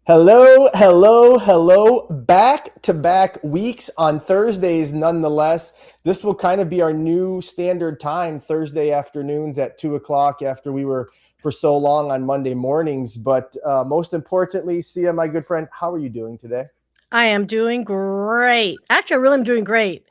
Hello, hello, hello. Back-to-back weeks on Thursdays, nonetheless. This will kind of be our new standard time, Thursday afternoons at 2 o'clock after we were for so long on Monday mornings. But most importantly, Sia, my good friend, how are you doing today? I am doing great. Actually, I really am doing great.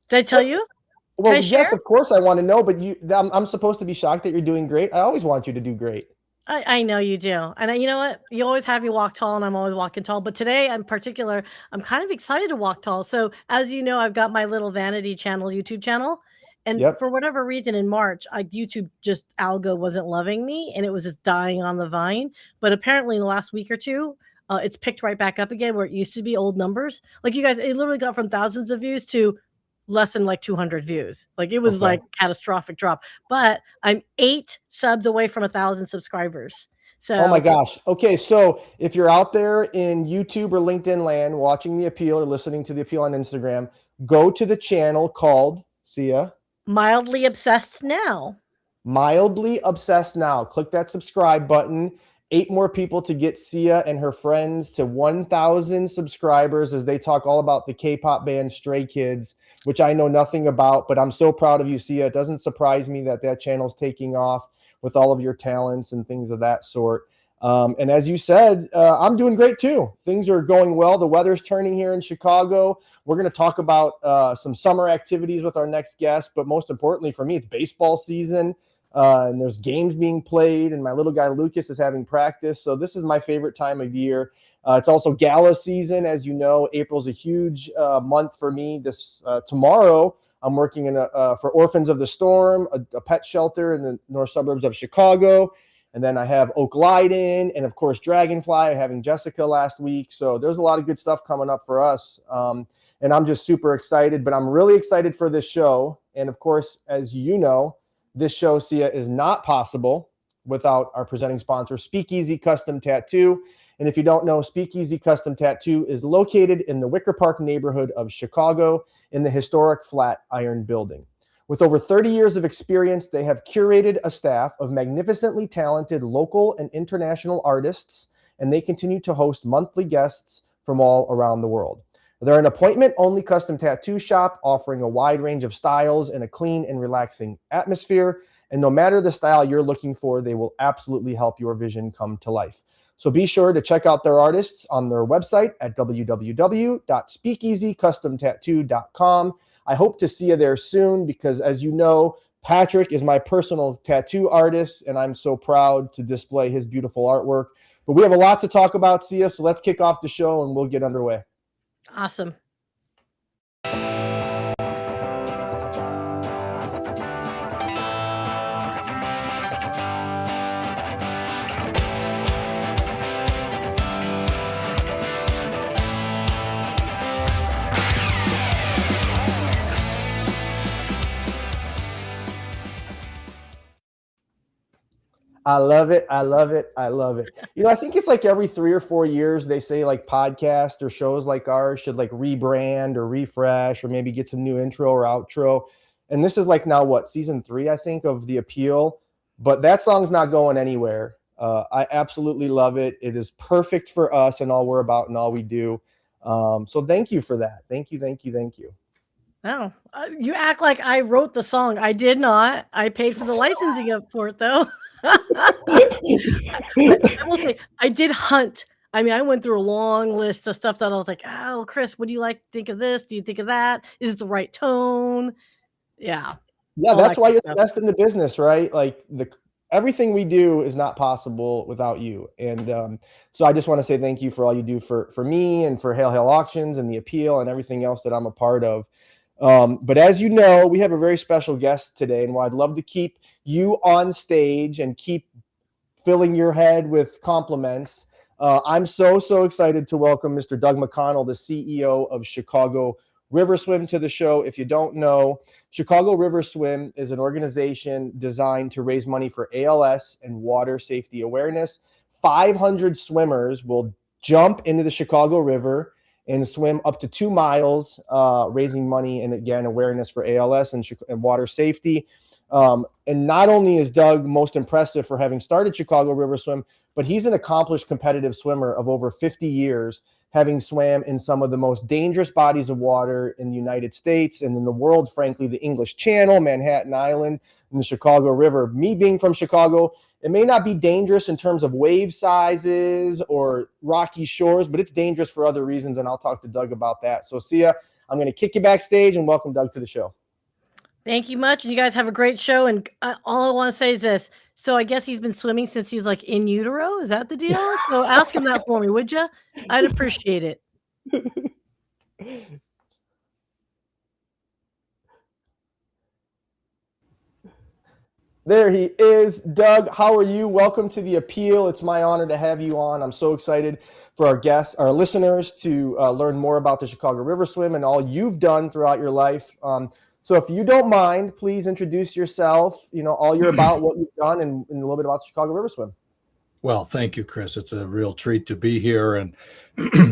Did I tell What? you? Can I Well, share? yes, of course I want to know, but I'm supposed to be shocked that you're doing great. I always want you to do great. I know you do. And you know what? You always have me walk tall, and I'm always walking tall. But today, in particular, I'm kind of excited to walk tall. So, as you know, I've got my little vanity channel, YouTube channel. And Yep. for whatever reason, in March, YouTube just algo wasn't loving me and it was just dying on the vine. But apparently, in the last week or two, it's picked right back up again where it used to be old numbers. Like you guys, it literally got from thousands of views to less than like 200 views. Like it was Okay. like catastrophic drop. But I'm 8 subs away from 1,000 subscribers. Oh my So gosh. Okay, so if you're out there in YouTube or LinkedIn land watching the appeal or listening to the appeal on Instagram, go to the channel called Sia mildly obsessed now. Mildly Obsessed Now. Click that subscribe button. 8 more people to get Sia and her friends to 1,000 subscribers as they talk all about the K-pop band Stray Kids, which I know nothing about, but I'm so proud of you, Sia. It doesn't surprise me that that channel's taking off with all of your talents and things of that sort. And as you said, I'm doing great too. Things are going well. The weather's turning here in Chicago. We're going to talk about some summer activities with our next guest, but most importantly for me, it's baseball season. And there's games being played, and my little guy Lucas is having practice. So this is my favorite time of year. It's also gala season, as you know. April's a huge month for me. This tomorrow, I'm working for Orphans of the Storm, a pet shelter in the north suburbs of Chicago. And then I have Oak Lydon, and of course Dragonfly, having Jessica last week. So there's a lot of good stuff coming up for us. And I'm just super excited, but I'm really excited for this show. And of course, as you know, this show, Sia, is not possible without our presenting sponsor, Speakeasy Custom Tattoo. And if you don't know, Speakeasy Custom Tattoo is located in the Wicker Park neighborhood of Chicago in the historic Flatiron Building. With over 30 years of experience, they have curated a staff of magnificently talented local and international artists, and they continue to host monthly guests from all around the world. They're an appointment-only custom tattoo shop offering a wide range of styles and a clean and relaxing atmosphere. And no matter the style you're looking for, they will absolutely help your vision come to life. So be sure to check out their artists on their website at www.speakeasycustomtattoo.com. I hope to see you there soon because, as you know, Patrick is my personal tattoo artist, and I'm so proud to display his beautiful artwork. But we have a lot to talk about, Sia, so let's kick off the show and we'll get underway. Awesome. I love it. I love it. I love it. You know, I think it's like every 3 or 4 years they say like podcasts or shows like ours should like rebrand or refresh or maybe get some new intro or outro. And this is like now what, season 3, I think, of The Appeal. But that song's not going anywhere. I absolutely love it. It is perfect for us and all we're about and all we do. So thank you for that. Thank you. Thank you. Thank you. Oh, you act like I wrote the song. I did not. I paid for the licensing for it, though. I will say I did hunt. I mean, I went through a long list of stuff that I was like, "Oh, Chris, what do you like? Think of this? Do you think of that? Is it the right tone?" Yeah, Yeah, all that that's why good you're the stuff. best in the business, right? Like everything we do is not possible without you. And so I just want to say thank you for all you do for me and for Hail Hail Auctions and The Appeal and everything else that I'm a part of. But as you know, we have a very special guest today, and while I'd love to keep you on stage and keep filling your head with compliments, I'm so excited to welcome Mr. Doug McConnell, the CEO of Chicago River Swim, to the show. If you don't know, Chicago River Swim is an organization designed to raise money for ALS and water safety awareness. 500 swimmers will jump into the Chicago River and swim up to 2 miles, raising money and, again, awareness for ALS and water safety. And not only is Doug most impressive for having started Chicago River Swim, but he's an accomplished competitive swimmer of over 50 years, having swam in some of the most dangerous bodies of water in the United States and in the world, frankly, the English Channel, Manhattan Island, and the Chicago River. Me being from Chicago, it may not be dangerous in terms of wave sizes or rocky shores, but it's dangerous for other reasons, and I'll talk to Doug about that. So, Sia, I'm going to kick you backstage and welcome Doug to the show. Thank you much, and you guys have a great show, and all I want to say is this. So I guess he's been swimming since he was, like, in utero? Is that the deal? So ask him that for me, would you? I'd appreciate it. There he is. Doug, how are you? Welcome to The Appeal. It's my honor to have you on. I'm so excited for our guests, our listeners, to learn more about the Chicago River Swim and all you've done throughout your life. So if you don't mind, please introduce yourself, all you're about, what you've done, and a little bit about the Chicago River Swim. Well, thank you, Chris. It's a real treat to be here and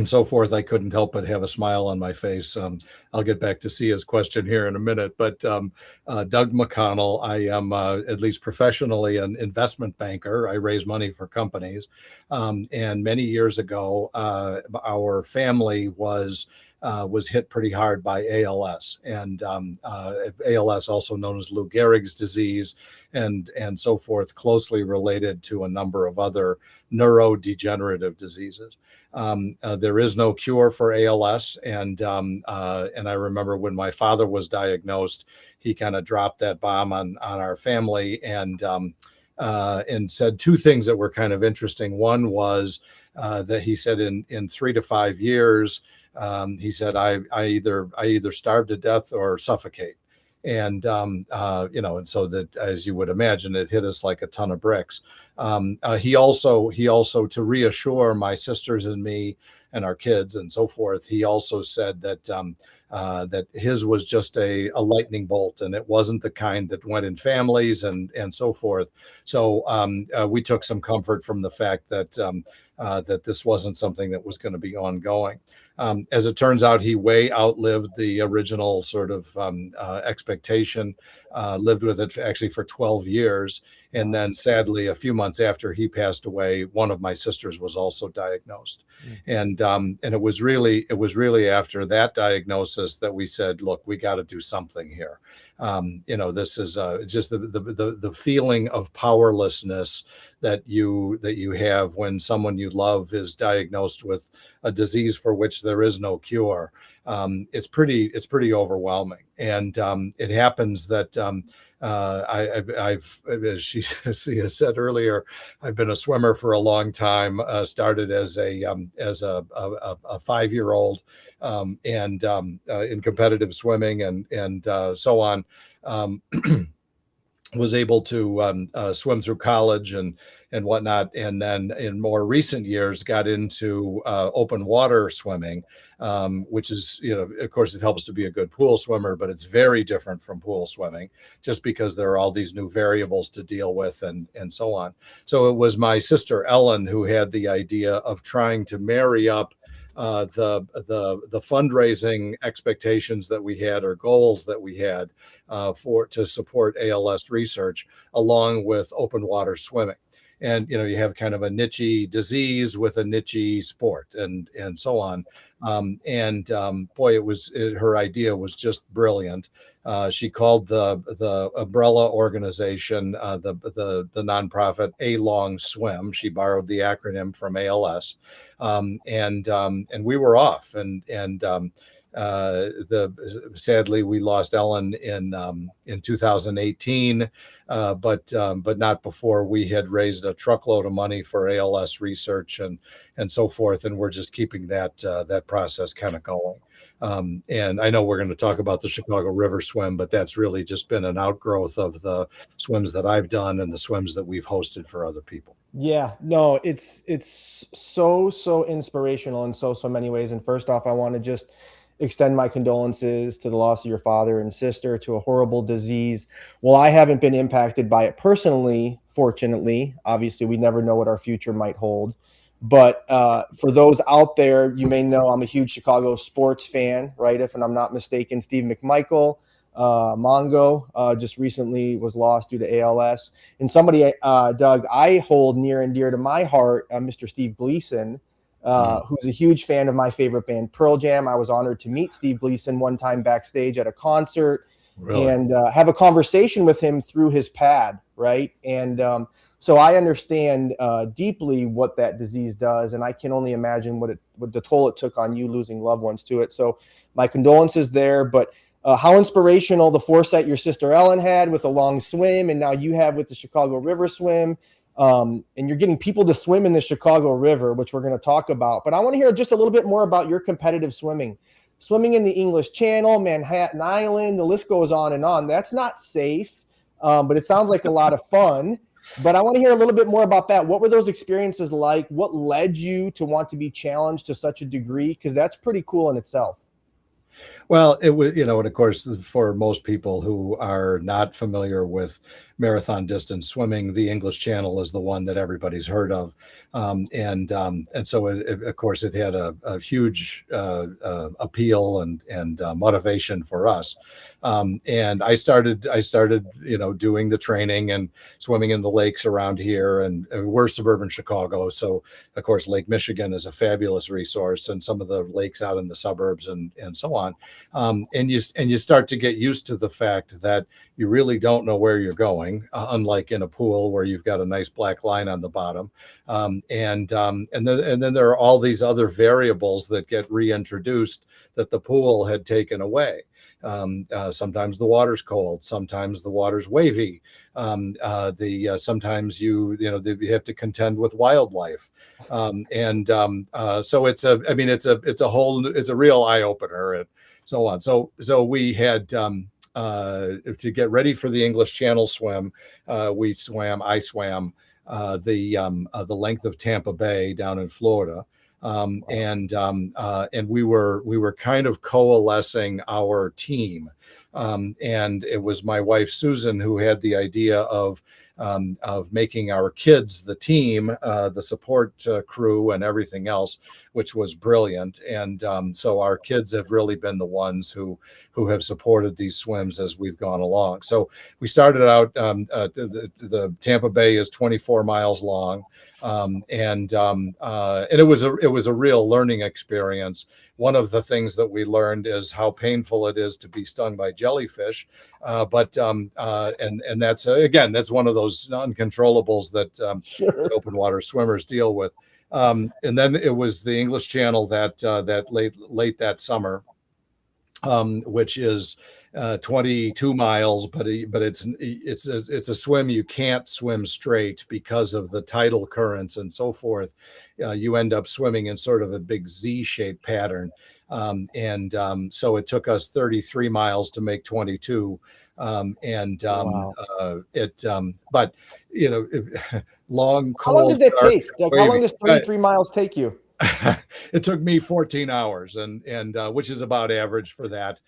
so forth. I couldn't help but have a smile on my face. I'll get back to Sia's question here in a minute, but Doug McConnell, I am at least professionally an investment banker. I raise money for companies. And many years ago, our family was hit pretty hard by ALS, and ALS, also known as Lou Gehrig's disease, and so forth, closely related to a number of other neurodegenerative diseases. There is no cure for ALS, and I remember when my father was diagnosed, he kind of dropped that bomb on our family, and said two things that were kind of interesting. One was that he said in 3 to 5 years. He said, I either starve to death or suffocate. And, and so that, as you would imagine, it hit us like a ton of bricks. He also, to reassure my sisters and me and our kids and so forth, he also said that, that his was just a lightning bolt, and it wasn't the kind that went in families and so forth. So we took some comfort from the fact that that this wasn't something that was going to be ongoing. As it turns out, he way outlived the original sort of expectation, lived with it actually for 12 years. And then sadly, a few months after he passed away, one of my sisters was also diagnosed. And it was really after that diagnosis that we said, look, we got to do something here. This is just the feeling of powerlessness that you have when someone you love is diagnosed with a disease for which there is no cure. It's pretty overwhelming, and it happens that I've, as she said earlier, I've been a swimmer for a long time. Started as a 5-year-old, and in competitive swimming and so on. Was able to swim through college and whatnot, and then in more recent years got into open water swimming, which is, of course, it helps to be a good pool swimmer, but it's very different from pool swimming, just because there are all these new variables to deal with and so on. So it was my sister Ellen who had the idea of trying to marry up the fundraising expectations that we had, or goals that we had to support ALS research, along with open water swimming. And you have kind of a niche disease with a niche sport, and so on. Boy, her idea was just brilliant. She called the umbrella organization, the nonprofit, A Long Swim. She borrowed the acronym from ALS, and we were off. Sadly, we lost Ellen in 2018, but not before we had raised a truckload of money for ALS research and so forth, and we're just keeping that process kind of going. And I know we're going to talk about the Chicago River Swim, but that's really just been an outgrowth of the swims that I've done and the swims that we've hosted for other people. Yeah, no, it's so inspirational in so many ways. And first off, I want to just extend my condolences to the loss of your father and sister to a horrible disease. Well, I haven't been impacted by it personally, fortunately. Obviously, we never know what our future might hold. But for those out there, you may know I'm a huge Chicago sports fan, right? If I'm not mistaken, Steve McMichael Mongo just recently was lost due to ALS. And somebody, Doug, I hold near and dear to my heart, Mr. Steve Gleason, who's a huge fan of my favorite band, Pearl Jam. I was honored to meet Steve Gleason one time backstage at a concert. Really? And have a conversation with him through his pad, right? And so I understand deeply what that disease does, and I can only imagine what the toll it took on you losing loved ones to it. So my condolences there, but how inspirational the foresight your sister Ellen had with a long swim, and now you have with the Chicago River Swim. And you're getting people to swim in the Chicago River, which we're going to talk about. But I want to hear just a little bit more about your competitive swimming. Swimming in the English Channel, Manhattan Island, the list goes on and on. That's not safe, but it sounds like a lot of fun. But I want to hear a little bit more about that. What were those experiences like? What led you to want to be challenged to such a degree? Because that's pretty cool in itself. Well, it was, and of course, for most people who are not familiar with marathon distance swimming, the English Channel is the one that everybody's heard of. And so, of course, it had a huge appeal and motivation for us. And I started, doing the training and swimming in the lakes around here. And we're suburban Chicago. So, of course, Lake Michigan is a fabulous resource, and some of the lakes out in the suburbs and so on. And you start to get used to the fact that you really don't know where you're going, unlike in a pool where you've got a nice black line on the bottom. And then there are all these other variables that get reintroduced that the pool had taken away. Sometimes the water's cold, sometimes the water's wavy. Sometimes you have to contend with wildlife. So it's a real eye opener and so on. So we had, to get ready for the English Channel swim, I swam the length of Tampa Bay down in Florida. And we were kind of coalescing our team. And it was my wife, Susan, who had the idea of making our kids the team, the support crew and everything else, which was brilliant. And so our kids have really been the ones who have supported these swims as we've gone along. So we started out, the Tampa Bay is 24 miles long. And it was a real learning experience. One of the things that we learned is how painful it is to be stung by jellyfish. But that's that's one of those uncontrollables that Sure. open water swimmers deal with. And then it was the English Channel that late that summer, which is 22 miles, but it's a swim you can't swim straight because of the tidal currents and so forth. You end up swimming in sort of a big Z-shaped pattern, so it took us 33 miles to make 22. Wow. But long, cold. How long does that take? Like, how long does 33 miles take you? It took me 14 hours, and which is about average for that.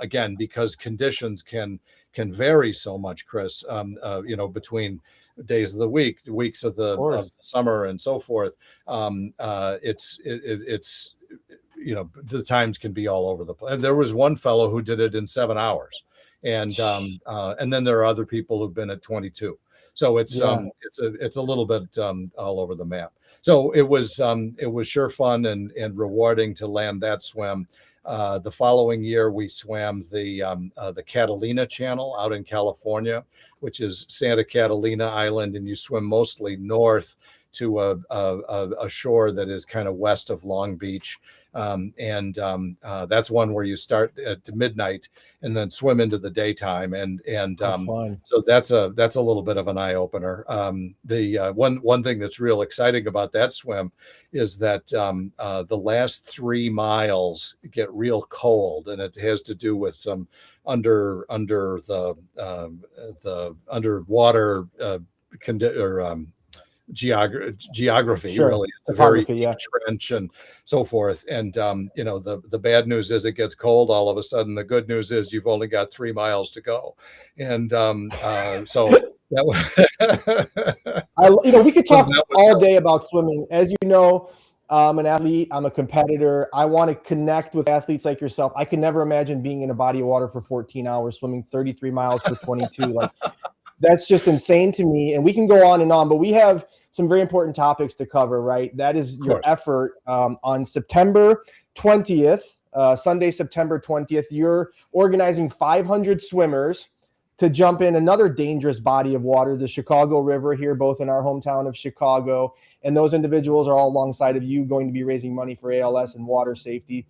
Again, because conditions can vary so much, Chris. Between days of the week, weeks of the summer, and so forth. It's the times can be all over the place. There was one fellow who did it in 7 hours, and then there are other people who've been at 22. So it's a little bit all over the map. So it was sure fun and rewarding to land that swim. The following year, we swam the Catalina Channel out in California, which is Santa Catalina Island, and you swim mostly north to a shore that is kind of west of Long Beach. That's one where you start at midnight and then swim into the daytime. So that's a little bit of an eye opener. The one thing that's real exciting about that swim is that the last 3 miles get real cold, and it has to do with some under the underwater geography. Sure. Really, it's a very deep trench and so forth. And the bad news is it gets cold all of a sudden. The good news is you've only got 3 miles to go. And so that was we could talk all day about swimming. As you know, I'm an athlete. I'm a competitor. I want to connect with athletes like yourself. I could never imagine being in a body of water for 14 hours, swimming 33 miles for 22. Like, that's just insane to me. And we can go on and on, but we have some very important topics to cover, right? That is your effort on September 20th, Sunday, September 20th. You're organizing 500 swimmers to jump in another dangerous body of water, the Chicago River, here, both in our hometown of Chicago. And those individuals are all alongside of you, going to be raising money for ALS and water safety.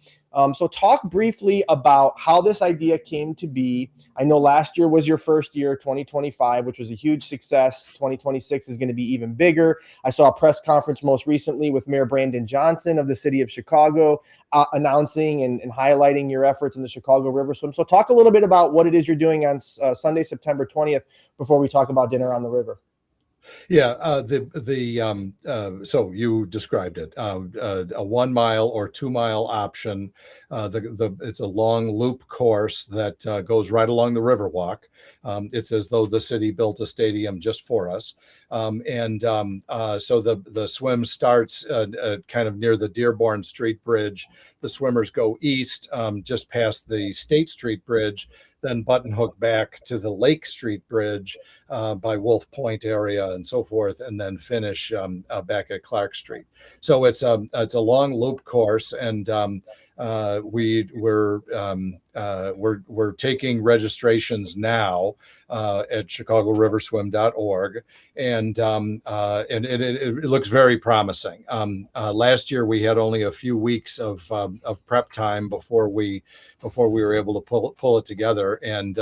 So talk briefly about how this idea came to be. I know last year was your first year, 2025, which was a huge success. 2026 is going to be even bigger. I saw a press conference most recently with Mayor Brandon Johnson of the city of Chicago announcing and highlighting your efforts in the Chicago River Swim. So talk a little bit about what it is you're doing on Sunday, September 20th, before we talk about dinner on the river. Yeah, so you described it, a 1 mile or 2 mile option. It's a long loop course that goes right along the Riverwalk. It's as though the city built a stadium just for us. So the swim starts kind of near the Dearborn Street Bridge. The swimmers go east, just past the State Street Bridge, then button hook back to the Lake Street Bridge by Wolf Point area and so forth, and then finish back at Clark Street. So it's a long loop course, and we're taking registrations now at ChicagoRiverSwim.org, and it looks very promising. Last year we had only a few weeks of prep time before we were able to pull it together, and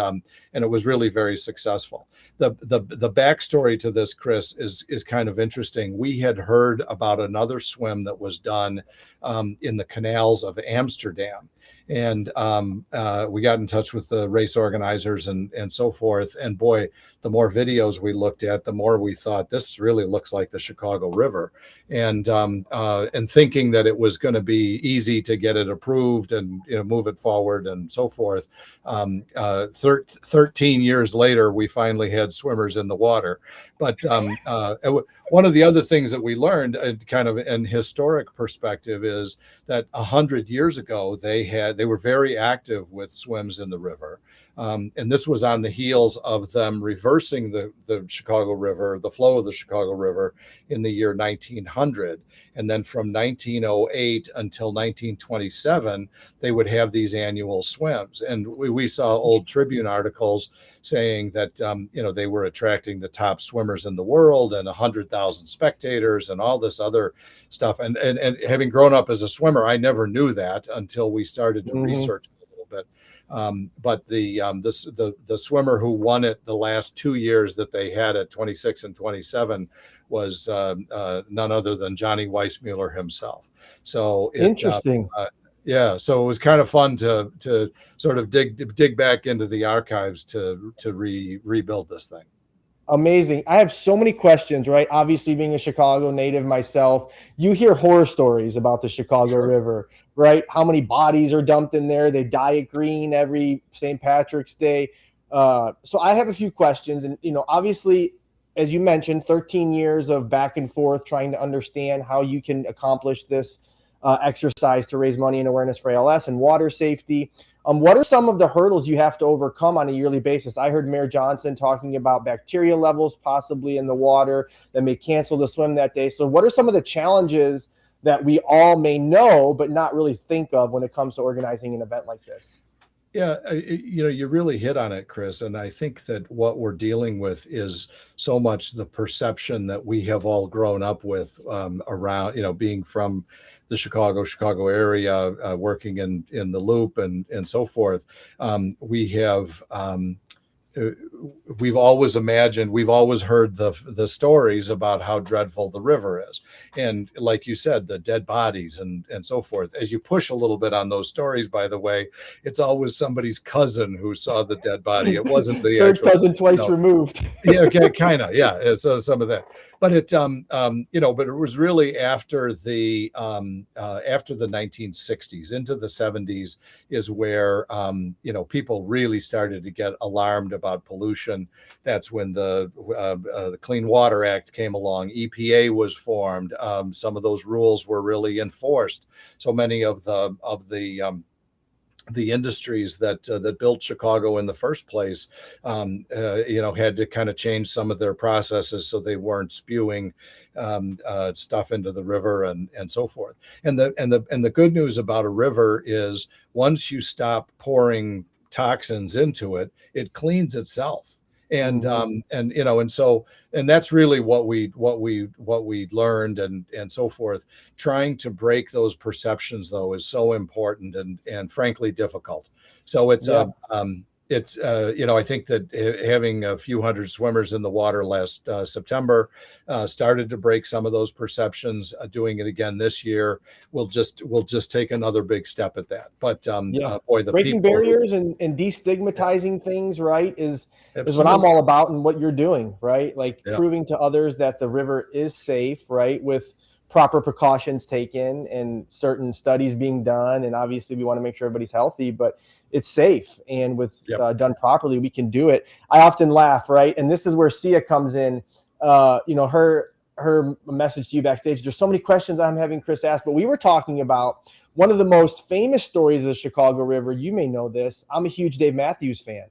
it was really very successful. The backstory to this, Chris, is kind of interesting. We had heard about another swim that was done in the canals of Amsterdam. And we got in touch with the race organizers and so forth. And boy, the more videos we looked at, the more we thought this really looks like the Chicago River. And thinking that it was going to be easy to get it approved and move it forward and so forth. 13 years later, we finally had swimmers in the water. But one of the other things that we learned, kind of an historic perspective, is that 100 years ago they were very active with swims in the river, and this was on the heels of them reversing the Chicago River, the flow of the Chicago River, in the year 1900. And then from 1908 until 1927, they would have these annual swims. And we saw old Tribune articles saying that they were attracting the top swimmers in the world and 100,000 spectators and all this other stuff. And having grown up as a swimmer, I never knew that until we started to research a little bit. But the swimmer who won it the last 2 years that they had at 26 and 27 was none other than Johnny Weissmuller himself. So interesting. Yeah, so it was kind of fun to sort of dig back into the archives to rebuild this thing. Amazing. I have so many questions, right? Obviously, being a Chicago native myself, you hear horror stories about the Chicago River, right? How many bodies are dumped in there? They dye it green every St. Patrick's Day. So I have a few questions. And, obviously, as you mentioned, 13 years of back and forth trying to understand how you can accomplish this exercise to raise money and awareness for ALS and water safety. What are some of the hurdles you have to overcome on a yearly basis? I heard Mayor Johnson talking about bacteria levels possibly in the water that may cancel the swim that day. So what are some of the challenges that we all may know but not really think of when it comes to organizing an event like this? Yeah, you really hit on it, Chris. And I think that what we're dealing with is so much the perception that we have all grown up with around, being from the Chicago area, working in the Loop and so forth. We've always heard the stories about how dreadful the river is. And like you said, the dead bodies and so forth. As you push a little bit on those stories, by the way, it's always somebody's cousin who saw the dead body. It wasn't the third cousin twice removed. Yeah, okay, kind of. Yeah, so some of that. But but it was really after the 1960s into the 70s is where people really started to get alarmed about pollution. That's when the Clean Water Act came along. EPA was formed. Some of those rules were really enforced. So many of the industries that built Chicago in the first place, had to kind of change some of their processes so they weren't spewing stuff into the river and so forth. And the good news about a river is once you stop pouring toxins into it, it cleans itself. And and that's really what we learned and so forth. Trying to break those perceptions though is so important and frankly difficult. So it's I think that having a few hundred swimmers in the water last September started to break some of those perceptions. Doing it again this year will just take another big step at that. But boy, the breaking people barriers and destigmatizing things, right, is what Absolutely. I'm all about and what you're doing, right? Like Yeah. proving to others that the river is safe, right, with proper precautions taken and certain studies being done. And obviously we want to make sure everybody's healthy, but it's safe. And with done properly, we can do it. I often laugh, right? And this is where Sia comes in. Her message to you backstage. There's so many questions I'm having Chris ask, but we were talking about one of the most famous stories of the Chicago River. You may know this. I'm a huge Dave Matthews fan.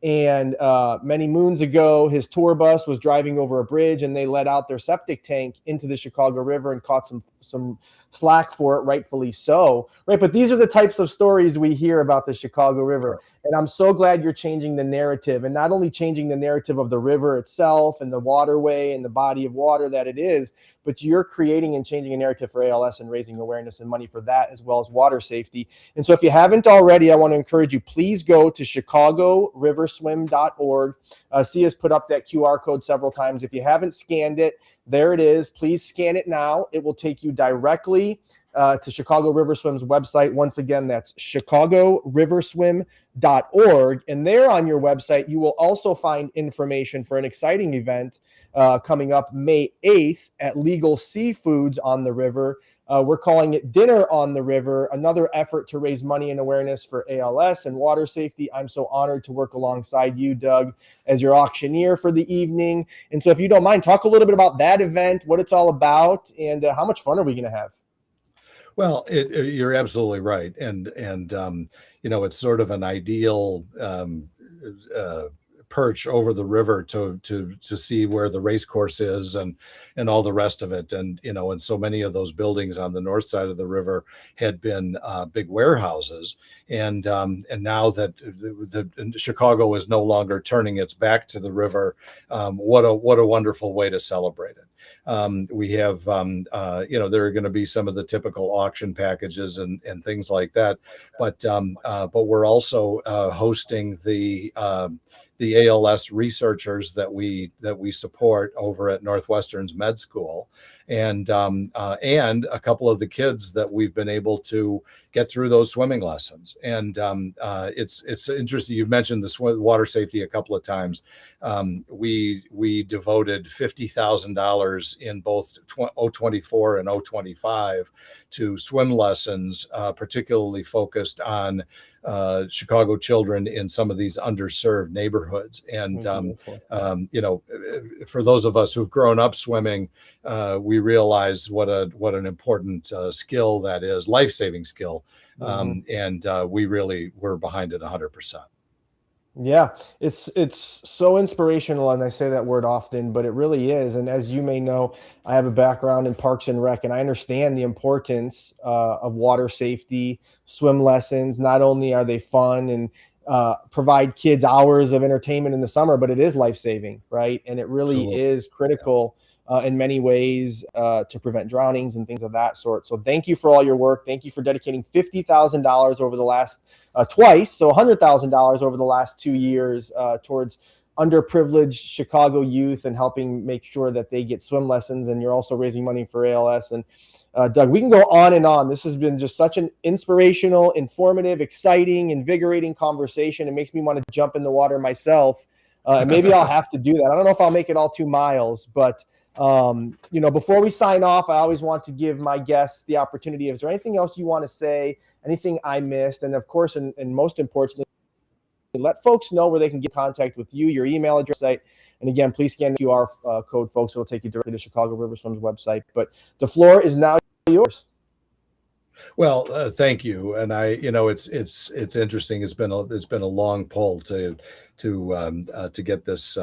And many moons ago, his tour bus was driving over a bridge and they let out their septic tank into the Chicago River and caught some slack for it, rightfully so. Right. But these are the types of stories we hear about the Chicago River. And I'm so glad you're changing the narrative, and not only changing the narrative of the river itself and the waterway and the body of water that it is, but you're creating and changing a narrative for ALS and raising awareness and money for that, as well as water safety. And so if you haven't already, I want to encourage you, please go to ChicagoRiverSwim.org. Sia's put up that QR code several times. If you haven't scanned it, there it is. Please scan it now. It will take you directly to Chicago River Swim's website. Once again, that's ChicagoRiverSwim.org. And there on your website, you will also find information for an exciting event coming up May 8th at Legal Seafoods on the river. We're calling it Dinner on the River, another effort to raise money and awareness for ALS and water safety. I'm so honored to work alongside you, Doug, as your auctioneer for the evening. And so if you don't mind, talk a little bit about that event, what it's all about, and how much fun are we going to have? Well, you're absolutely right, and it's sort of an ideal perch over the river to see where the race course is and all the rest of it, and so many of those buildings on the north side of the river had been big warehouses, and now that Chicago is no longer turning its back to the river, what a wonderful way to celebrate it. We have, there are going to be some of the typical auction packages and things like that, but we're also hosting the ALS researchers that we support over at Northwestern's med school, and a couple of the kids that we've been able to get through those swimming lessons. And it's interesting. You've mentioned the water safety a couple of times. We devoted $50,000 in both 024 and 025 to swim lessons, particularly focused on Chicago children in some of these underserved neighborhoods. And, for those of us who've grown up swimming, we realize what an important skill that is, life-saving skill. And we're behind it 100%. Yeah, it's so inspirational, and I say that word often, but it really is. And as you may know, I have a background in Parks and Rec, and I understand the importance of water safety, swim lessons. Not only are they fun and provide kids hours of entertainment in the summer, but it is life-saving, right? And it really Absolutely. is critical in many ways to prevent drownings and things of that sort. So thank you for all your work. Thank you for dedicating $50,000 over the last twice, so $100,000 over the last 2 years towards underprivileged Chicago youth and helping make sure that they get swim lessons. And you're also raising money for ALS. And Doug, we can go on and on. This has been just such an inspirational, informative, exciting, invigorating conversation. It makes me want to jump in the water myself. And maybe I'll have to do that. I don't know if I'll make it all 2 miles, but before we sign off, I always want to give my guests the opportunity. Is there anything else you want to say? Anything I missed? And of course, and most importantly, let folks know where they can get in contact with you, your email address, site. And again, please scan the QR code, folks. It'll take you directly to Chicago River Swim's website. But the floor is now yours. Well, thank you. And it's interesting. It's been a long pull to get this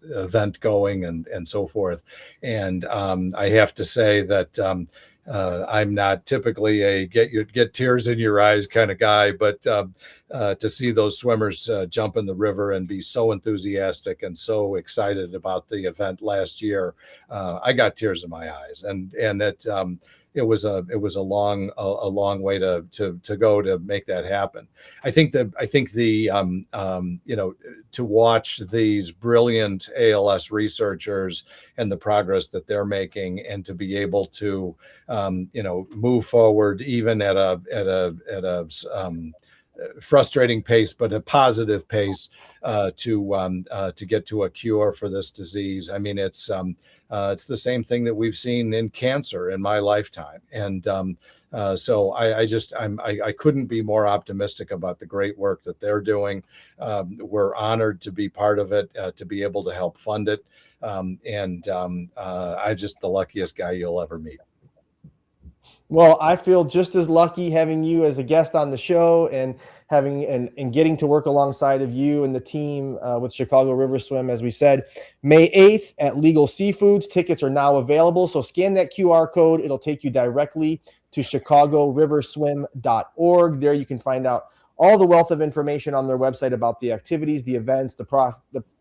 event going and so forth. And I have to say that I'm not typically a get tears in your eyes kind of guy, but to see those swimmers jump in the river and be so enthusiastic and so excited about the event last year, I got tears in my eyes, and it was a long way to go to make that happen. I think the to watch these brilliant ALS researchers and the progress that they're making, and to be able to move forward even at a frustrating pace, but a positive pace to get to a cure for this disease. I mean, it's the same thing that we've seen in cancer in my lifetime. And so I couldn't be more optimistic about the great work that they're doing. We're honored to be part of it, to be able to help fund it. I'm just the luckiest guy you'll ever meet. Well, I feel just as lucky having you as a guest on the show, and getting to work alongside of you and the team with Chicago River Swim. As we said, May 8th at Legal Seafoods. Tickets are now available. So scan that QR code. It'll take you directly to ChicagoRiverSwim.org. There you can find out all the wealth of information on their website about the activities, the events, the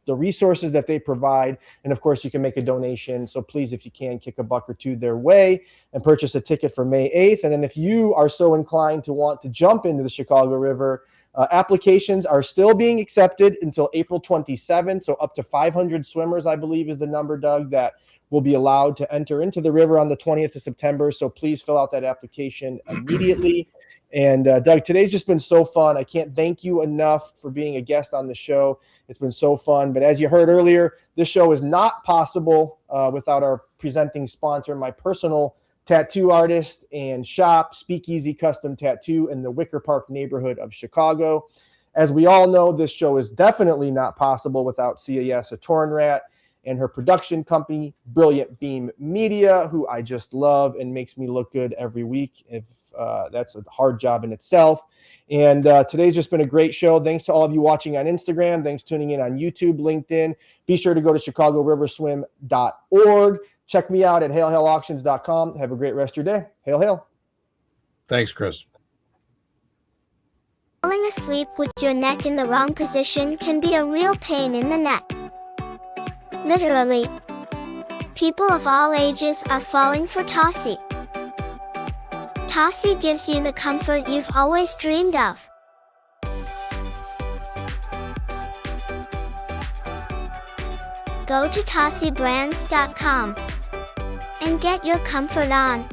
resources that they provide. And of course, you can make a donation. So please, if you can, kick a buck or two their way and purchase a ticket for May 8th. And then if you are so inclined to want to jump into the Chicago River, applications are still being accepted until April 27th. So up to 500 swimmers, I believe, is the number, Doug, that will be allowed to enter into the river on the 20th of September. So please fill out that application immediately. And Doug, today's just been so fun. I can't thank you enough for being a guest on the show. It's been so fun. But as you heard earlier, this show is not possible without our presenting sponsor, my personal tattoo artist and shop, Speakeasy Custom Tattoo in the Wicker Park neighborhood of Chicago. As we all know, this show is definitely not possible without CAS Tornrat and her production company, Brilliant Beam Media, who I just love and makes me look good every week. If that's a hard job in itself. And today's just been a great show. Thanks to all of you watching on Instagram. Thanks for tuning in on YouTube, LinkedIn. Be sure to go to ChicagoRiverSwim.org. Check me out at hailhailauctions.com. Have a great rest of your day. Hail, hail. Thanks, Chris. Falling asleep with your neck in the wrong position can be a real pain in the neck. Literally. People of all ages are falling for Tossie. Tossie gives you the comfort you've always dreamed of. Go to TossieBrands.com and get your comfort on.